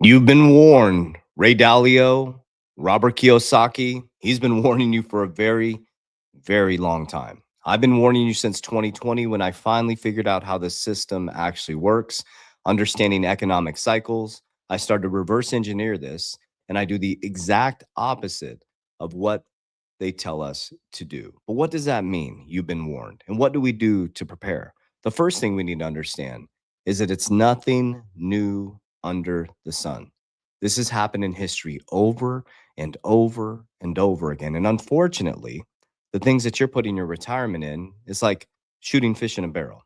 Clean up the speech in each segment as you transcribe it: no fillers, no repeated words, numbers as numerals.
You've been warned. Ray Dalio, Robert Kiyosaki, he's been warning you for a very, very long time. I've been warning you since 2020 when I finally figured out how the system actually works, understanding economic cycles. I started to reverse engineer this, and I do the exact opposite of what they tell us to do. But what does that mean? You've been warned. And what do we do to prepare? The first thing we need to understand is that it's nothing new under the sun. This has happened in history over and over and over again. And unfortunately, the things that you're putting your retirement in is like shooting fish in a barrel.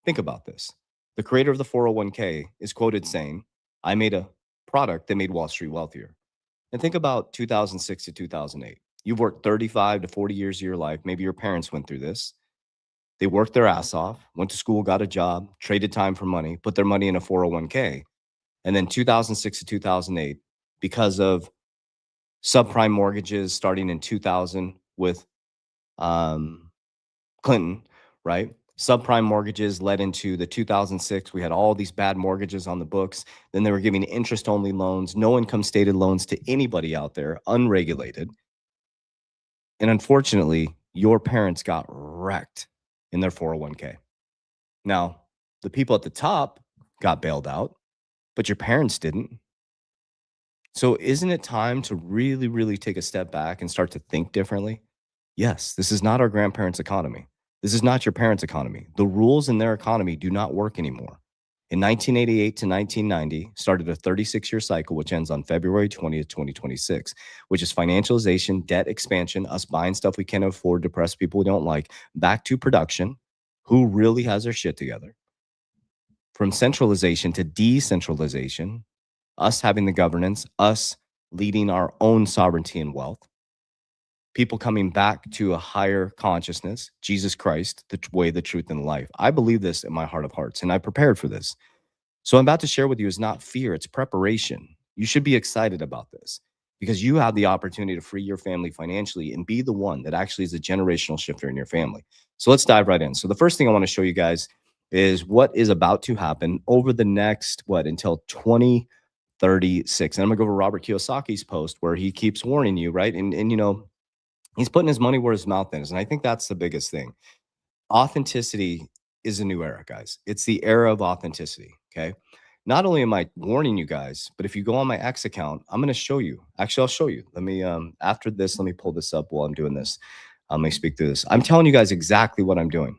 Think about this. The creator of the 401k is quoted saying, I made a product that made Wall Street wealthier. And think about 2006 to 2008. You've worked 35 to 40 years of your life. Maybe your parents went through this. They worked their ass off, went to school, got a job, traded time for money, put their money in a 401k. And then 2006 to 2008, because of subprime mortgages starting in 2000 with Clinton, right? Subprime mortgages led into the 2006. We had all these bad mortgages on the books. Then they were giving interest only loans, no income stated loans to anybody out there, unregulated. And unfortunately, your parents got wrecked in their 401k. Now, the people at the top got bailed out, but your parents didn't. So isn't it time to really, really take a step back and start to think differently? Yes, this is not our grandparents' economy. This is not your parents' economy. The rules in their economy do not work anymore. In 1988 to 1990, started a 36-year cycle, which ends on February 20th, 2026, which is financialization, debt expansion, us buying stuff we can't afford, depressed people we don't like, back to production. Who really has their shit together? From centralization to decentralization, us having the governance, us leading our own sovereignty and wealth, people coming back to a higher consciousness, Jesus Christ, the way, the truth, and the life. I believe this in my heart of hearts, and I prepared for this. So I'm about to share with you is not fear, it's preparation. You should be excited about this because you have the opportunity to free your family financially and be the one that actually is a generational shifter in your family. So let's dive right in. So the first thing I want to show you guys is what is about to happen over the next, until 2036. And I'm gonna go over Robert Kiyosaki's post where he keeps warning you, right? And he's putting his money where his mouth is. And I think that's the biggest thing. Authenticity is a new era, guys. It's the era of authenticity. Okay. Not only am I warning you guys, but if you go on my X account, I'm going to show you. Actually, I'll show you. Let me, after this, let me pull this up while I'm doing this. Let me speak through this. I'm telling you guys exactly what I'm doing.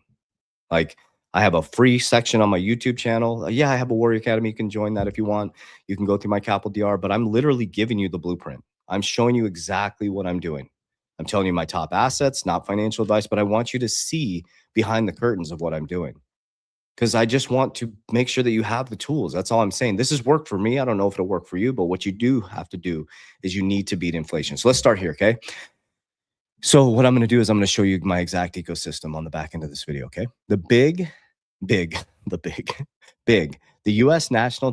Like, I have a free section on my YouTube channel. Yeah, I have a Warrior Academy. You can join that if you want. You can go through my Capital DR, but I'm literally giving you the blueprint. I'm showing you exactly what I'm doing. I'm telling you my top assets, not financial advice, but I want you to see behind the curtains of what I'm doing because I just want to make sure that you have the tools. That's all I'm saying. This has worked for me. I don't know if it'll work for you, but what you do have to do is you need to beat inflation. So let's start here, okay? So what I'm going to do is I'm going to show you my exact ecosystem on the back end of this video, okay? The U.S. national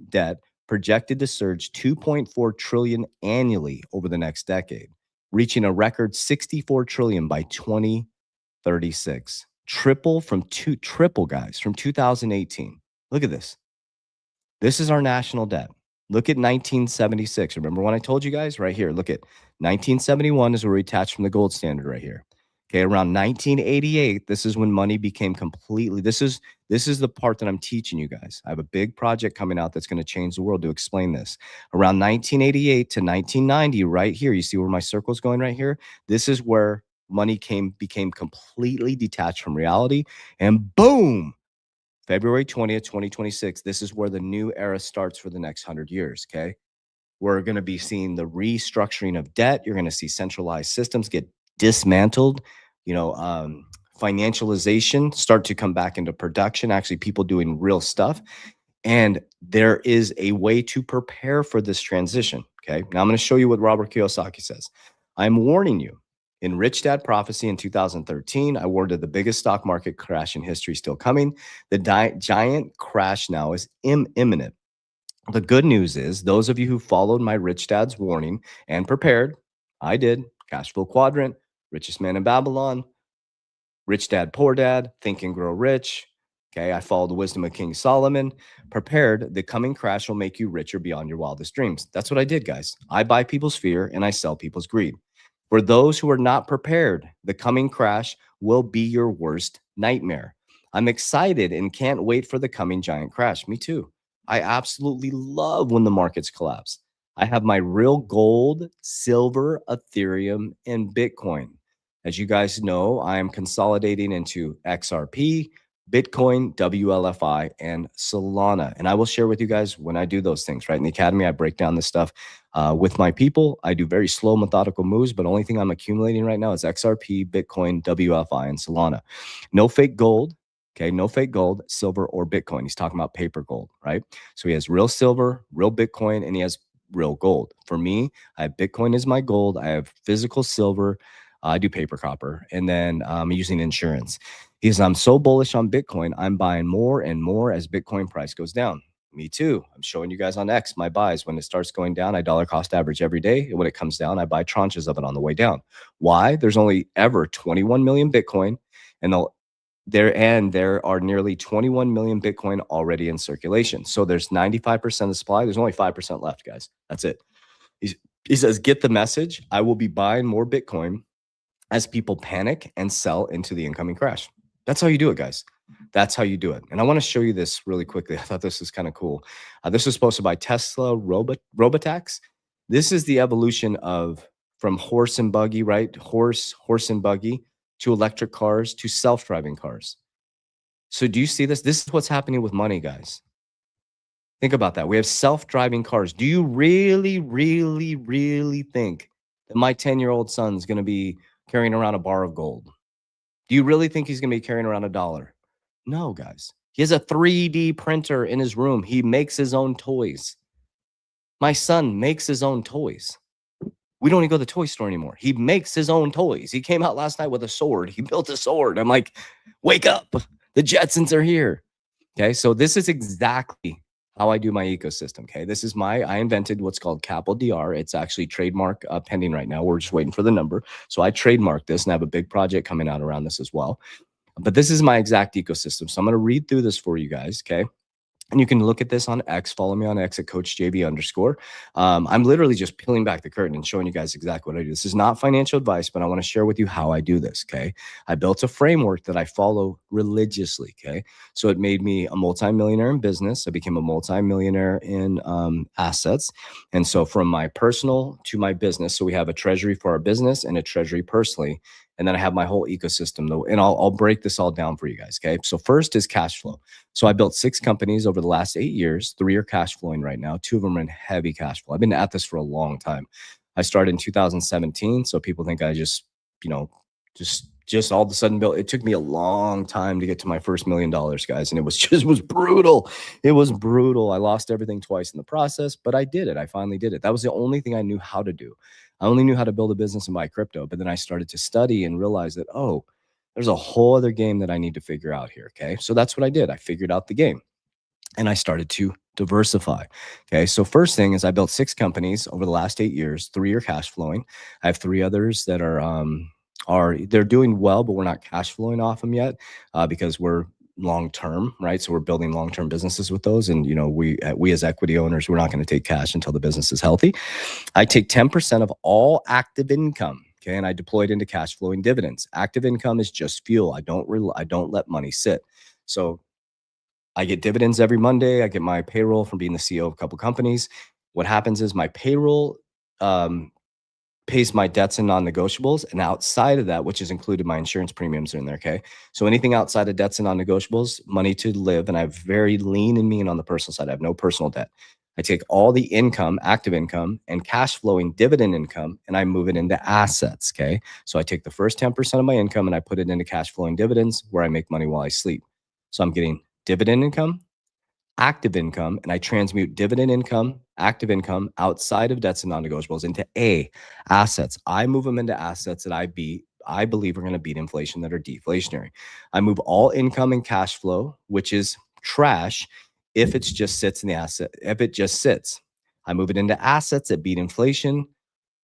debt projected to surge 2.4 trillion annually over the next decade, reaching a record 64 trillion by 2036. Triple, guys, from 2018. Look at this. This is our national debt. Look at 1976. Remember when I told you guys right here? Look at 1971 is where we attached from the gold standard right here. Okay, around 1988, this is when money became completely. This is the part that I'm teaching you guys. I have a big project coming out that's going to change the world to explain this. Around 1988 to 1990, right here, you see where my circle's going right here? This is where money became completely detached from reality, and boom, February 20th, 2026, this is where the new era starts for the next 100 years, okay? We're going to be seeing the restructuring of debt. You're going to see centralized systems get dismantled, financialization start to come back into production, actually people doing real stuff. And there is a way to prepare for this transition, okay? Now I'm going to show you what Robert Kiyosaki says. I'm warning you. In Rich Dad Prophecy in 2013, I warned of the biggest stock market crash in history still coming. The giant crash now is imminent. The good news is those of you who followed my Rich Dad's warning and prepared, I did, Cash Flow Quadrant, Richest Man in Babylon, Rich Dad, Poor Dad, Think and Grow Rich, Okay, I follow the wisdom of King Solomon. Prepared, the coming crash will make you richer beyond your wildest dreams. That's what I did, guys. I buy people's fear and I sell people's greed. For those who are not prepared, the coming crash will be your worst nightmare. I'm excited and can't wait for the coming giant crash. Me too. I absolutely love when the markets collapse. I have my real gold, silver, Ethereum, and Bitcoin. As you guys know, I am consolidating into XRP, Bitcoin, WLFI, and Solana. And I will share with you guys when I do those things, right? In the academy, I break down this stuff with my people. I do very slow, methodical moves, but only thing I'm accumulating right now is XRP, Bitcoin, WLFI, and Solana. No fake gold. Okay, no fake gold, silver, or Bitcoin. He's talking about paper gold, right? So he has real silver, real Bitcoin, and he has real gold. For me, I have Bitcoin as my gold. I have physical silver. I do paper copper, and then I'm using insurance. He says, I'm so bullish on Bitcoin, I'm buying more and more as Bitcoin price goes down. Me too. I'm showing you guys on X my buys. When it starts going down, I dollar cost average every day. And when it comes down, I buy tranches of it on the way down. Why? There's only ever 21 million Bitcoin, and there are nearly 21 million Bitcoin already in circulation. So there's 95% of supply. There's only 5% left, guys. That's it. He says, get the message. I will be buying more Bitcoin as people panic and sell into the incoming crash. That's how you do it, guys. That's how you do it. And I want to show you this really quickly. I thought this was kind of cool. This was posted by Tesla Robotax. This is the evolution of from horse and buggy, right? Horse and buggy to electric cars to self-driving cars. So do you see this? This is what's happening with money, guys. Think about that. We have self-driving cars. Do you really, really, really think that my 10-year-old son's going to be carrying around a bar of gold? Do you really think he's going to be carrying around $1? No, guys. He has a 3D printer in his room. He makes his own toys. My son makes his own toys. We don't even go to the toy store anymore. He makes his own toys. He came out last night with a sword. He built a sword. I'm like, wake up. The Jetsons are here. Okay. So this is exactly how I do my ecosystem. Okay. I invented what's called Capital DR. It's actually trademark pending right now. We're just waiting for the number. So I trademarked this and I have a big project coming out around this as well. But this is my exact ecosystem. So I'm going to read through this for you guys. Okay. And you can look at this on X. Follow me on X at CoachJB_. I'm literally just peeling back the curtain and showing you guys exactly what I do. This is not financial advice, but I want to share with you how I do this. Okay. I built a framework that I follow religiously. Okay. So it made me a multimillionaire in business. I became a multimillionaire in assets. And so from my personal to my business, so we have a treasury for our business and a treasury personally. And then I have my whole ecosystem though. And I'll break this all down for you guys. Okay. So first is cash flow. So I built 6 companies over the last 8 years. 3 are cash flowing right now. 2 of them are in heavy cash flow. I've been at this for a long time. I started in 2017. So people think I just, you know, just all of a sudden built. It took me a long time to get to my first $1 million, guys. And it was brutal. It was brutal. I lost everything twice in the process, but I did it. I finally did it. That was the only thing I knew how to do. I only knew how to build a business and buy crypto. But then I started to study and realize that, oh, there's a whole other game that I need to figure out here. Okay. So that's what I did. I figured out the game and I started to diversify. Okay. So first thing is I built 6 companies over the last 8 years. 3 are cash flowing. I have 3 others that they're doing well, but we're not cash flowing off them yet because we're long term, right? So we're building long term businesses with those, and we as equity owners, we're not going to take cash until the business is healthy. I take 10% of all active income. Okay, and I deploy it into cash flowing dividends. Active income is just fuel. I don't let money sit. So I get dividends every Monday. I get my payroll from being the CEO of a couple companies. What happens is my payroll pays my debts and non-negotiables, and outside of that, which is included, my insurance premiums are in there. Okay, so anything outside of debts and non-negotiables, money to live, and I have very lean and mean on the personal side. I have no personal debt. I take all the income, active income, and cash flowing dividend income, and I move it into assets. Okay, so I take the first 10% of my income and I put it into cash flowing dividends, where I make money while I sleep. So I'm getting dividend income, active income, and I transmute dividend income, active income outside of debts and non-negotiables into assets. I move them into assets that I believe are going to beat inflation, that are deflationary. I move all income and cash flow, which is trash if it just sits in the asset. If it just sits, I move it into assets that beat inflation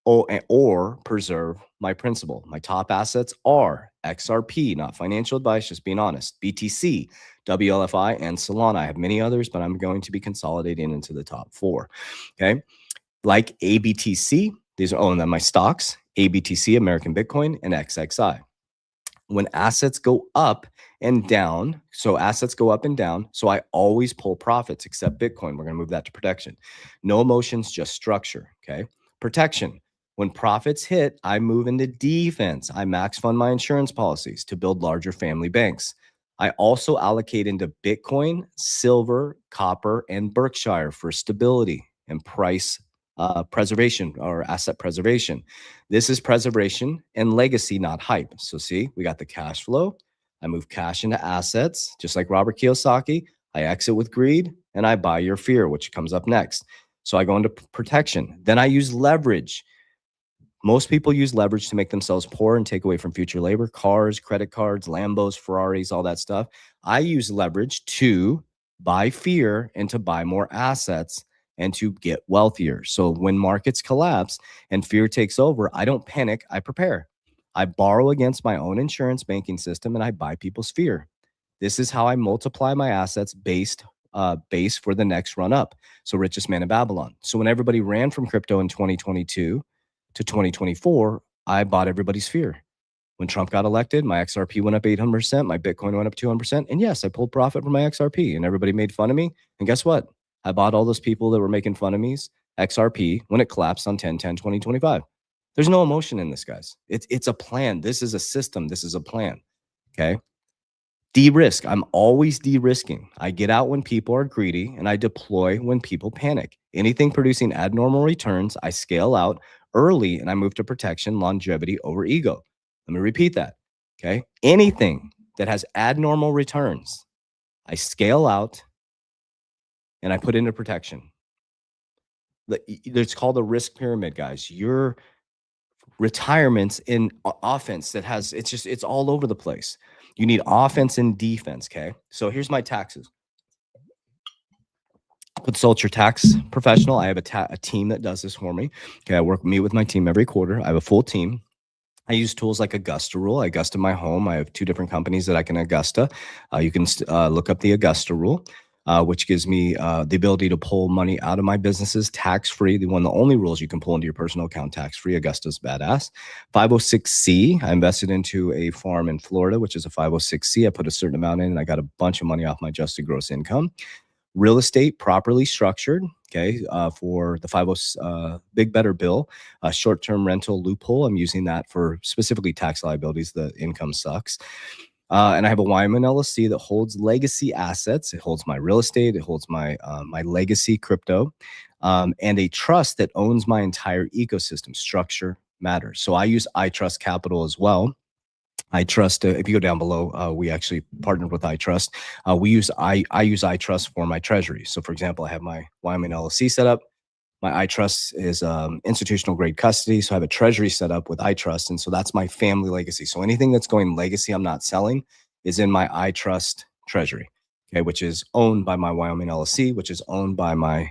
or preserve my principal. My top assets are XRP, not financial advice, just being honest, BTC, WLFI, and Solana. I have many others, but I'm going to be consolidating into the top 4. Okay. Like ABTC, these are, and then my stocks, ABTC, American Bitcoin, and XXI. When assets go up and down, so assets go up and down, so I always pull profits except Bitcoin. We're going to move that to protection. No emotions, just structure. Okay. Protection. When profits hit, I move into defense. I max fund my insurance policies to build larger family banks. I also allocate into Bitcoin, silver, copper, and Berkshire for stability and price preservation or asset preservation. This is preservation and legacy, not hype. So see, we got the cash flow. I move cash into assets, just like Robert Kiyosaki. I exit with greed and I buy your fear, which comes up next. So I go into protection. Then I use leverage. Most people use leverage to make themselves poor and take away from future labor, cars, credit cards, Lambos, Ferraris, all that stuff. I use leverage to buy fear and to buy more assets and to get wealthier. So when markets collapse and fear takes over, I don't panic, I prepare. I borrow against my own insurance banking system and I buy people's fear. This is how I multiply my assets base for the next run up. So richest man in Babylon. So when everybody ran from crypto in 2022 to 2024, I bought everybody's fear. When Trump got elected, my XRP went up 800%, my Bitcoin went up 200%. And yes, I pulled profit from my XRP and everybody made fun of me. And guess what? I bought all those people that were making fun of me's XRP when it collapsed on 10/10/2025. There's no emotion in this, guys. It's a plan. This is a system. This is a plan. Okay. De-risk. I'm always de-risking. I get out when people are greedy and I deploy when people panic. Anything producing abnormal returns, I scale out early and I move to protection, longevity over ego. Let me repeat that. Okay. Anything that has abnormal returns, I scale out and I put into protection. It's called a risk pyramid, guys. Your retirements in offense that has, it's all over the place. You need offense and defense. Okay. So here's my taxes. Consult your tax professional. I have a team that does this for me. Okay. I meet with my team every quarter. I have a full team. I use tools like Augusta Rule. I Augusta my home. I have 2 different companies that I can Augusta. You can look up the Augusta Rule, which gives me the ability to pull money out of my businesses tax-free. The only rules you can pull into your personal account tax-free. Augusta's badass. 506C. I invested into a farm in Florida, which is a 506C. I put a certain amount in and I got a bunch of money off my adjusted gross income. Real estate properly structured, okay, for the 50 big better bill, short-term rental loophole. I'm using that for specifically tax liabilities. The income sucks. And I have a Wyman LLC that holds legacy assets. It holds my real estate. It holds my my legacy crypto, and a trust that owns my entire ecosystem. Structure matters. So I use iTrust Capital as well. iTrust, if you go down below, we actually partnered with iTrust. I use iTrust for my treasury. So for example, I have my Wyoming LLC set up. My iTrust is institutional grade custody. So I have a treasury set up with iTrust. And so that's my family legacy. So anything that's going legacy I'm not selling is in my iTrust treasury, okay, which is owned by my Wyoming LLC, which is owned by my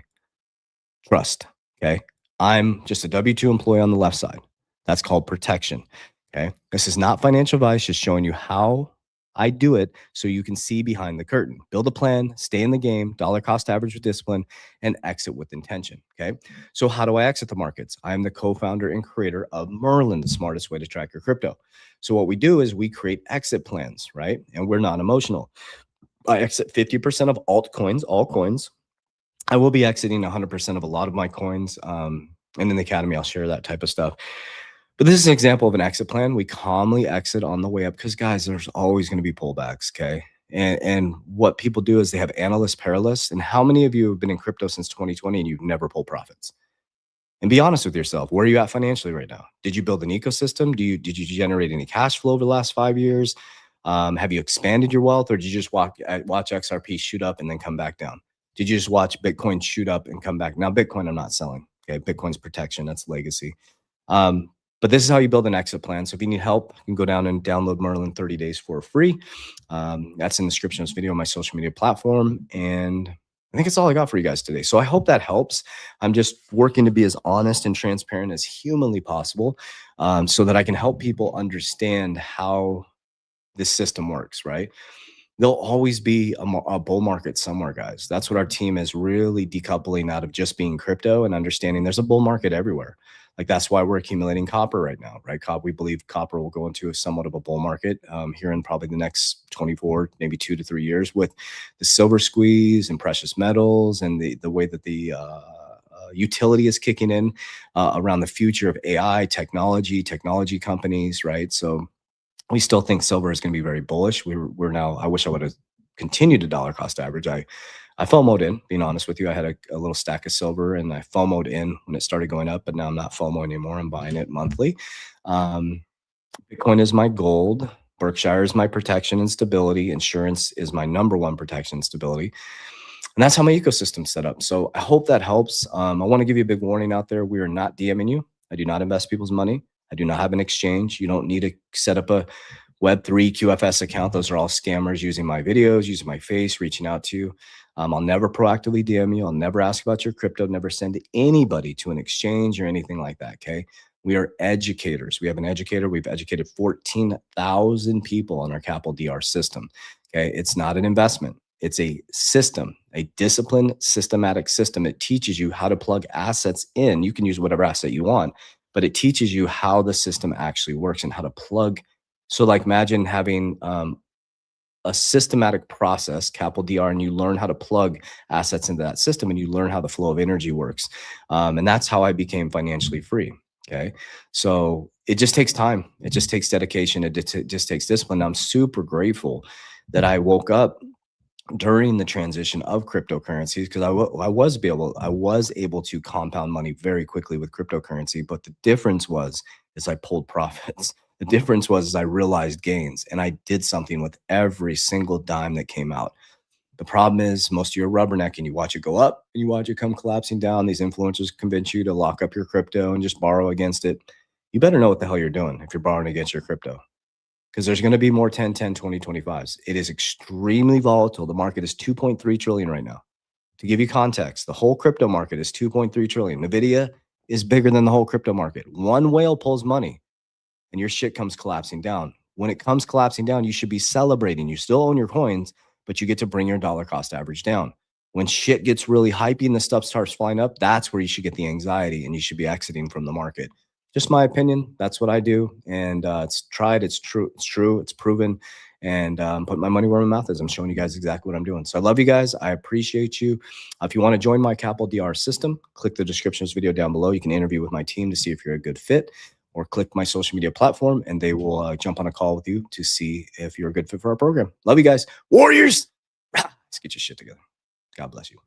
trust. Okay. I'm just a W-2 employee on the left side. That's called protection. Okay. This is not financial advice, just showing you how I do it so you can see behind the curtain. Build a plan, stay in the game, dollar cost average with discipline, and exit with intention. Okay. So, how do I exit the markets? I am the co founder and creator of Merlin, the smartest way to track your crypto. So, what we do is we create exit plans, right? And we're non emotional. I exit 50% of altcoins, all coins. I will be exiting 100% of a lot of my coins. And in the academy, I'll share that type of stuff. But this is an example of an exit plan. We calmly exit on the way up because, guys, there's always going to be pullbacks. Okay. And what people do is they have analyst paralysis. And how many of you have been in crypto since 2020 and you've never pulled profits? And be honest with yourself. Where are you at financially right now? Did you build an ecosystem? Did you generate any cash flow over the last 5 years? Have you expanded your wealth, or did you just watch XRP shoot up and then come back down? Did you just watch Bitcoin shoot up and come back? Now, Bitcoin, I'm not selling. Okay. Bitcoin's protection. That's legacy. But this is how you build an exit plan. So if you need help, you can go down and download Merlin 30 days for free. That's in the description of this video on my social media platform. And I think it's all I got for you guys today. So I hope that helps. I'm just working to be as honest and transparent as humanly possible, so that I can help people understand how this system works, right? There'll always be a bull market somewhere, guys. That's what our team is really decoupling out of just being crypto and understanding there's a bull market everywhere. Like that's why we're accumulating copper right now, right? We believe copper will go into a somewhat of a bull market here in probably the next 24, maybe 2 to 3 years, with the silver squeeze and precious metals and the way that the utility is kicking in around the future of AI technology companies, right? So we still think silver is going to be very bullish. We're now. I wish I would have continued to dollar cost average. I FOMO'd in. Being honest with you, I had a little stack of silver and I FOMO'd in when it started going up, but now I'm not FOMO anymore. I'm buying it monthly. Um, Bitcoin is my gold. Berkshire is my protection and stability. Insurance is my number one protection and stability. And that's how my ecosystem's set up. So I hope that helps. I want to give you a big warning out there. We are not DMing you. I do not invest people's money. I do not have an exchange. You don't need to set up a Web3 QFS account. Those are all scammers using my videos, using my face, reaching out to you. I'll never proactively DM you. I'll never ask about your crypto, never send anybody to an exchange or anything like that. Okay. We are educators. We have an educator. We've educated 14,000 people on our Capital DR system. Okay. It's not an investment. It's a system, a disciplined, systematic system. It teaches you how to plug assets in. You can use whatever asset you want, but it teaches you how the system actually works and how to plug. So like imagine having a systematic process, Capital DR, and you learn how to plug assets into that system and you learn how the flow of energy works. And that's how I became financially free. Okay. So it just takes time. It just takes dedication. It just takes discipline. I'm super grateful that I woke up during the transition of cryptocurrencies because I was able to compound money very quickly with cryptocurrency, but the difference was is I pulled profits. The difference was is I realized gains and I did something with every single dime that came out. The problem is most of you are rubberneck and you watch it go up and you watch it come collapsing down. These influencers convince you to lock up your crypto and just borrow against it. You better know what the hell you're doing if you're borrowing against your crypto because there's going to be more 10, 10, 20, 25s. It is extremely volatile. The market is 2.3 trillion right now. To give you context, the whole crypto market is 2.3 trillion. Nvidia is bigger than the whole crypto market. One whale pulls money and your shit comes collapsing down. When it comes collapsing down, you should be celebrating. You still own your coins, but you get to bring your dollar cost average down. When shit gets really hypey and the stuff starts flying up, that's where you should get the anxiety and you should be exiting from the market. Just my opinion. That's what I do. And it's tried. It's true. It's true. It's proven. And put my money where my mouth is. I'm showing you guys exactly what I'm doing. So I love you guys. I appreciate you. If you want to join my Capital DR system, click the description of this video down below. You can interview with my team to see if you're a good fit, or click my social media platform and they will jump on a call with you to see if you're a good fit for our program. Love you guys. Warriors. Let's get your shit together. God bless you.